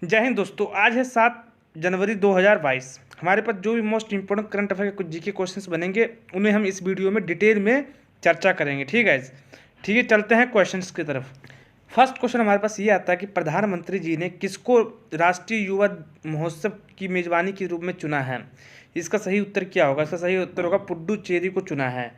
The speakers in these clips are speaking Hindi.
जय हिंद दोस्तों। आज है 7 जनवरी 2022। हमारे पास जो भी मोस्ट इंपोर्टेंट करंट अफेयर के कुछ जीके क्वेश्चंस बनेंगे उन्हें हम इस वीडियो में डिटेल में चर्चा करेंगे। ठीक है, चलते हैं क्वेश्चंस की तरफ। फर्स्ट क्वेश्चन हमारे पास ये आता है कि प्रधानमंत्री जी ने किसको राष्ट्रीय युवा महोत्सव की मेजबानी के रूप में चुना है। इसका सही उत्तर क्या होगा? इसका सही उत्तर होगा पुडुचेरी को चुना है,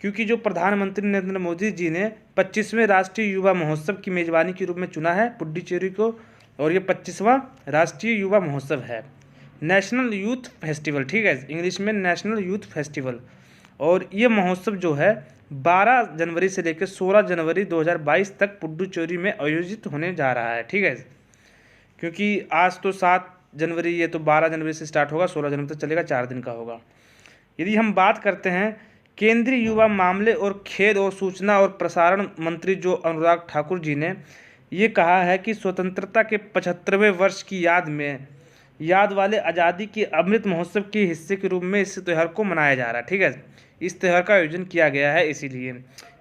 क्योंकि जो प्रधानमंत्री नरेंद्र मोदी जी ने 25वें राष्ट्रीय युवा महोत्सव की मेजबानी के रूप में चुना है पुडुचेरी को, और ये 25वां राष्ट्रीय युवा महोत्सव है, नेशनल यूथ फेस्टिवल। ठीक है, इंग्लिश में नेशनल यूथ फेस्टिवल। और ये महोत्सव जो है 12 जनवरी से लेकर 16 जनवरी 2022 तक पुडुचेरी में आयोजित होने जा रहा है। ठीक है, क्योंकि आज तो 7 जनवरी, ये तो 12 जनवरी से स्टार्ट होगा, 16 जनवरी तक चलेगा, 4 दिन का होगा। यदि हम बात करते हैं केंद्रीय युवा मामले और खेल और सूचना और प्रसारण मंत्री जो अनुराग ठाकुर जी ने ये कहा है कि स्वतंत्रता के 75वें वर्ष की याद वाले आज़ादी के अमृत महोत्सव के हिस्से के रूप में इस त्यौहार को मनाया जा रहा है। ठीक है, इस त्यौहार का आयोजन किया गया है इसीलिए,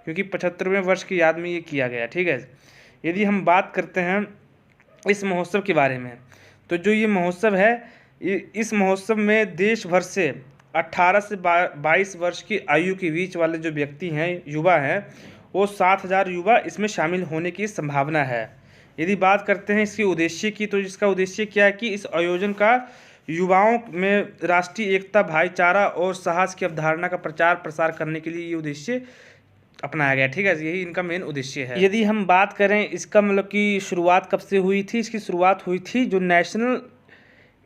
क्योंकि 75वें वर्ष की याद में ये किया गया। ठीक है, यदि हम बात करते हैं इस महोत्सव के बारे में, तो जो ये महोत्सव है, इस महोत्सव में देश भर से 18 से 22 वर्ष की आयु के बीच वाले जो व्यक्ति हैं, युवा हैं, वो 7,000 युवा इसमें शामिल होने की संभावना है। यदि बात करते हैं इसके उद्देश्य की, तो इसका उद्देश्य क्या है कि इस आयोजन का युवाओं में राष्ट्रीय एकता, भाईचारा और साहस की अवधारणा का प्रचार प्रसार करने के लिए ये उद्देश्य अपनाया गया। ठीक है, यही इनका मेन उद्देश्य है। यदि हम बात करें इसका मतलब कि शुरुआत कब से हुई थी, इसकी शुरुआत हुई थी जो नेशनल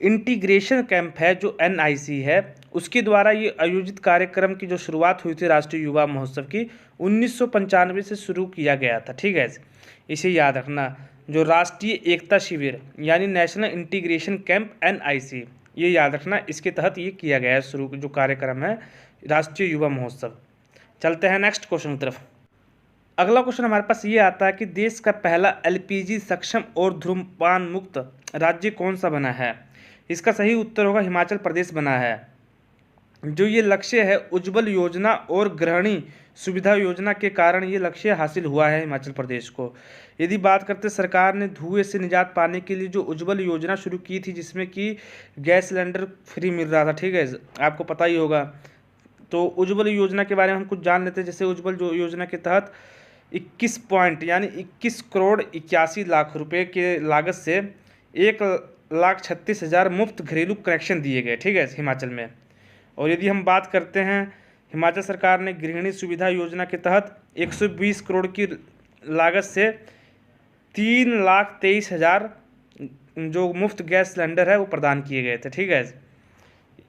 इंटीग्रेशन कैंप है, जो NIC है, उसके द्वारा ये आयोजित कार्यक्रम की जो शुरुआत हुई थी राष्ट्रीय युवा महोत्सव की 1995 से शुरू किया गया था। ठीक है, इसे याद रखना, जो राष्ट्रीय एकता शिविर यानी नेशनल इंटीग्रेशन कैंप NIC, ये याद रखना, इसके तहत ये किया गया है शुरू जो कार्यक्रम है राष्ट्रीय युवा महोत्सव। चलते हैं नेक्स्ट क्वेश्चन की तरफ। अगला क्वेश्चन हमारे पास ये आता है कि देश का पहला LPG सक्षम और धूम्रपान मुक्त राज्य कौन सा बना है। इसका सही उत्तर होगा हिमाचल प्रदेश बना है। जो ये लक्ष्य है उज्ज्वल योजना और गृहिणी सुविधा योजना के कारण ये लक्ष्य हासिल हुआ है हिमाचल प्रदेश को। यदि बात करते सरकार ने धुएं से निजात पाने के लिए जो उज्ज्वल योजना शुरू की थी, जिसमें कि गैस सिलेंडर फ्री मिल रहा था। ठीक है, आपको पता ही होगा। तो उज्ज्वल योजना के बारे में हम कुछ जान लेते हैं। जैसे उज्ज्वल योजना के तहत 21 पॉइंट यानी 21 करोड़ 81 लाख रुपए के लागत से 1,36,000 मुफ्त घरेलू कनेक्शन दिए गए। ठीक है, हिमाचल में। और यदि हम बात करते हैं हिमाचल सरकार ने गृहिणी सुविधा योजना के तहत 120 करोड़ की लागत से 3,23,000 जो मुफ्त गैस सिलेंडर है वो प्रदान किए गए थे। ठीक है,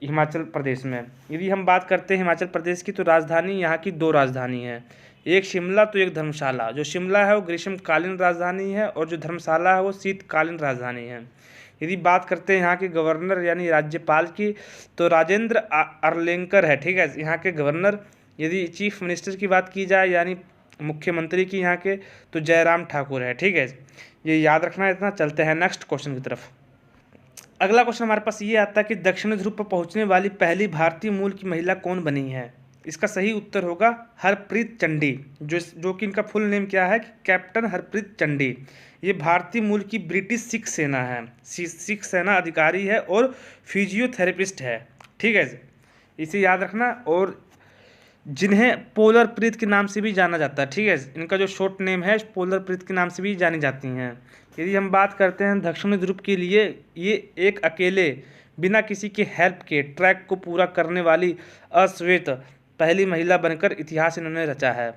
हिमाचल प्रदेश में। यदि हम बात करते हैं हिमाचल प्रदेश की, तो राजधानी यहाँ की 2 राजधानी हैं, एक शिमला तो एक धर्मशाला। जो शिमला है वो ग्रीष्मकालीन राजधानी है और जो धर्मशाला है वो शीतकालीन राजधानी है। यदि बात करते हैं यहाँ के गवर्नर यानी राज्यपाल की, तो राजेंद्र अरलेंकर है। ठीक है, यहाँ के गवर्नर। यदि चीफ मिनिस्टर की बात की जाए यानी मुख्यमंत्री की यहाँ के, तो जयराम ठाकुर है। ठीक है, ये याद रखना है इतना। चलते हैं नेक्स्ट क्वेश्चन की तरफ। अगला क्वेश्चन हमारे पास ये आता है कि दक्षिणी ध्रुव पर पहुंचने वाली पहली भारतीय मूल की महिला कौन बनी है। इसका सही उत्तर होगा हरप्रीत चंडी, जो कि इनका फुल नेम क्या है कि कैप्टन हरप्रीत चंडी। ये भारतीय मूल की ब्रिटिश सिख सेना है, सिख सेना अधिकारी है और फिजियोथेरेपिस्ट है। ठीक है, इसे याद रखना। और जिन्हें पोलर प्रीत के नाम से भी जाना जाता है। ठीक है, इनका जो शॉर्ट नेम है पोलर प्रीत के नाम से भी जानी जाती हैं। यदि हम बात करते हैं दक्षिणी ध्रुव के लिए, ये एक अकेले बिना किसी के हेल्प के ट्रैक को पूरा करने वाली अश्वेत पहली महिला बनकर इतिहास इन्होंने रचा है।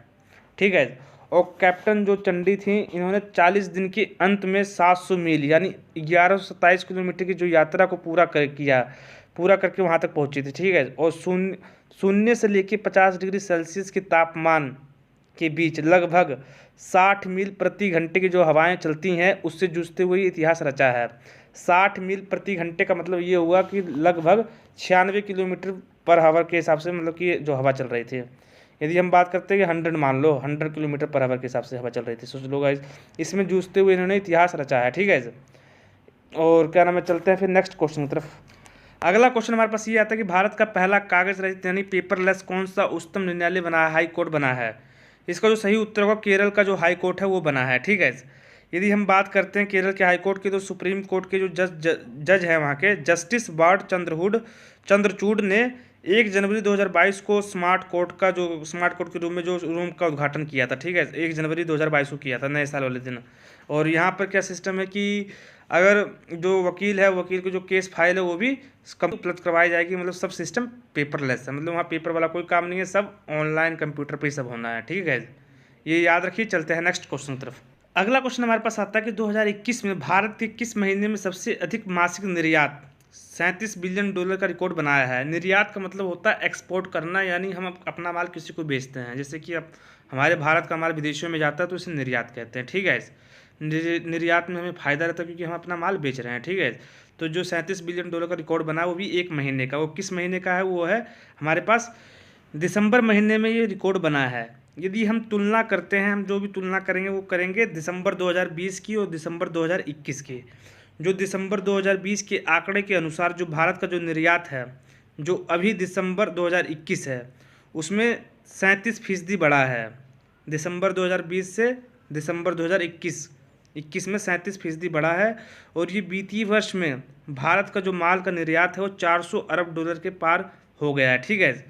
ठीक है, और कैप्टन जो चंडी थी, इन्होंने 40 दिन के अंत में 700 मील यानी 1127 किलोमीटर की जो यात्रा को पूरा करके वहाँ तक पहुँची थी। ठीक है, और शून्य से लेकर 50 डिग्री सेल्सियस के तापमान के बीच लगभग 60 मील प्रति घंटे की जो हवाएं चलती हैं उससे जूझते हुए इतिहास रचा है। 60 मील प्रति घंटे का मतलब ये हुआ कि लगभग 96 किलोमीटर पर आवर के हिसाब से, मतलब कि जो हवा चल रही थी। यदि हम बात करते हैं कि 100 मान लो, 100 किलोमीटर पर आवर के हिसाब से हवा चल रही थी। सोच लो गाइस, इसमें जूझते हुए इन्होंने इतिहास रचा है। ठीक है, और क्या नाम है, चलते हैं फिर नेक्स्ट क्वेश्चन की तरफ। अगला क्वेश्चन हमारे पास ये आता है कि भारत का पहला कागज रहित यानी पेपरलेस कौन सा उच्चतम न्यायालय बना है, हाई कोर्ट बना है। इसका जो सही उत्तर होगा केरल का जो हाई कोर्ट है वो बना है। ठीक है, यदि हम बात करते हैं केरल के हाई कोर्ट की, तो सुप्रीम कोर्ट के जो जज हैं वहाँ के जस्टिस बार्ड चंद्रचूड़ ने 1 जनवरी 2022 को स्मार्ट कोर्ट के रूम में जो रूम का उद्घाटन किया था, ठीक है, 1 जनवरी 2022 को किया था, नए साल वाले दिन। और यहाँ पर क्या सिस्टम है कि अगर जो वकील है, वकील की जो केस फाइल है वो भी उपलब्ध करवाई जाएगी। मतलब सब सिस्टम पेपरलेस है, मतलब वहाँ पेपर वाला कोई काम नहीं है, सब ऑनलाइन कंप्यूटर पर ही सब होना है, ठीक है। ये याद रखिए। चलते हैं नेक्स्ट क्वेश्चन की तरफ। अगला क्वेश्चन हमारे पास आता है कि 2021 में भारत के किस महीने में सबसे अधिक मासिक निर्यात $37 बिलियन का रिकॉर्ड बनाया है। निर्यात का मतलब होता है एक्सपोर्ट करना, यानी हम अपना माल किसी को बेचते हैं। जैसे कि अब हमारे भारत का माल विदेशों में जाता है तो इसे निर्यात कहते हैं, ठीक है। निर्यात में हमें फ़ायदा रहता है क्योंकि हम अपना माल बेच रहे हैं, ठीक है। तो जो $37 बिलियन का रिकॉर्ड बना वो भी 1 महीने का, वो किस महीने का है, वो है हमारे पास दिसंबर महीने में ये रिकॉर्ड बना है। यदि हम तुलना करते हैं, हम जो भी तुलना करेंगे वो करेंगे दिसंबर 2020 की और दिसंबर 2021 की। जो दिसंबर 2020 के आंकड़े के अनुसार जो भारत का जो निर्यात है, जो अभी दिसंबर 2021 है, उसमें 37% बढ़ा है। दिसंबर 2020 से दिसंबर 2021 में 37% बढ़ा है। और ये वित्तीय वर्ष में भारत का जो माल का निर्यात है वो $400 अरब के पार हो गया है, ठीक है।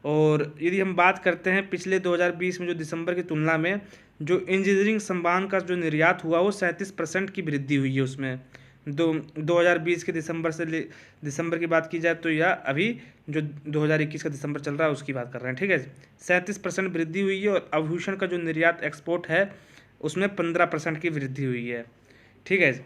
और यदि हम बात करते हैं पिछले 2020 में जो दिसंबर की तुलना में जो इंजीनियरिंग सामान का जो निर्यात हुआ वो 37% की वृद्धि हुई है उसमें। 2020 के दिसंबर की बात की जाए तो, या अभी जो 2021 का दिसंबर चल रहा है उसकी बात कर रहे हैं, ठीक है। 37% वृद्धि हुई है। और आभूषण का जो निर्यात एक्सपोर्ट है उसमें 15% की वृद्धि हुई है, ठीक है।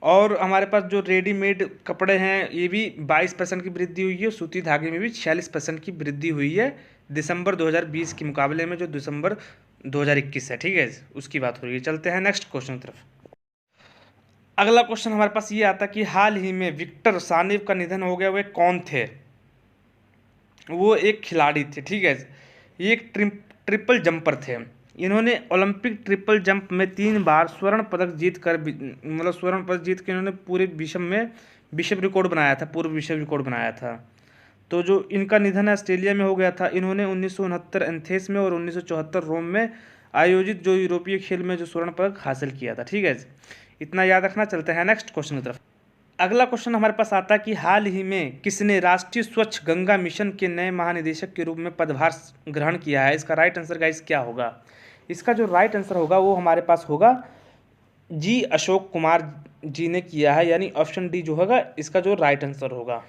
और हमारे पास जो रेडीमेड कपड़े हैं ये भी 22% की वृद्धि हुई है। सूती धागे में भी 46% की वृद्धि हुई है दिसंबर 2020 के मुकाबले में जो दिसंबर 2021 है, ठीक है, उसकी बात हो रही है। चलते हैं नेक्स्ट क्वेश्चन की तरफ। अगला क्वेश्चन हमारे पास ये आता कि हाल ही में विक्टर सानिव का निधन हो गया, वे कौन थे। वो एक खिलाड़ी थे, ठीक है। ये एक ट्रिपल जंपर थे। इन्होंने ओलंपिक ट्रिपल जंप में 3 बार स्वर्ण पदक जीत के इन्होंने पूरे विश्व रिकॉर्ड बनाया था, पूर्व विश्व रिकॉर्ड बनाया था। तो जो इनका निधन है ऑस्ट्रेलिया में हो गया था। इन्होंने 1969 एथेंस में और 1974 रोम में आयोजित जो यूरोपीय खेल में जो स्वर्ण पदक हासिल किया था, ठीक है। इतना याद रखना। चलते हैं नेक्स्ट क्वेश्चन की तरफ। अगला क्वेश्चन हमारे पास आता है कि हाल ही में किसने राष्ट्रीय स्वच्छ गंगा मिशन के नए महानिदेशक के रूप में पदभार ग्रहण किया है। इसका राइट आंसर गाइस क्या होगा। इसका जो राइट आंसर होगा वो हमारे पास होगा जी अशोक कुमार जी ने किया है, यानी ऑप्शन डी जो होगा इसका जो राइट आंसर होगा।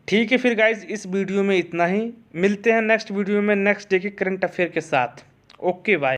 ठीक है, फिर गाइस इस वीडियो में इतना ही। मिलते हैं नेक्स्ट वीडियो में नेक्स्ट डे के करंट अफेयर के साथ। Okay bye.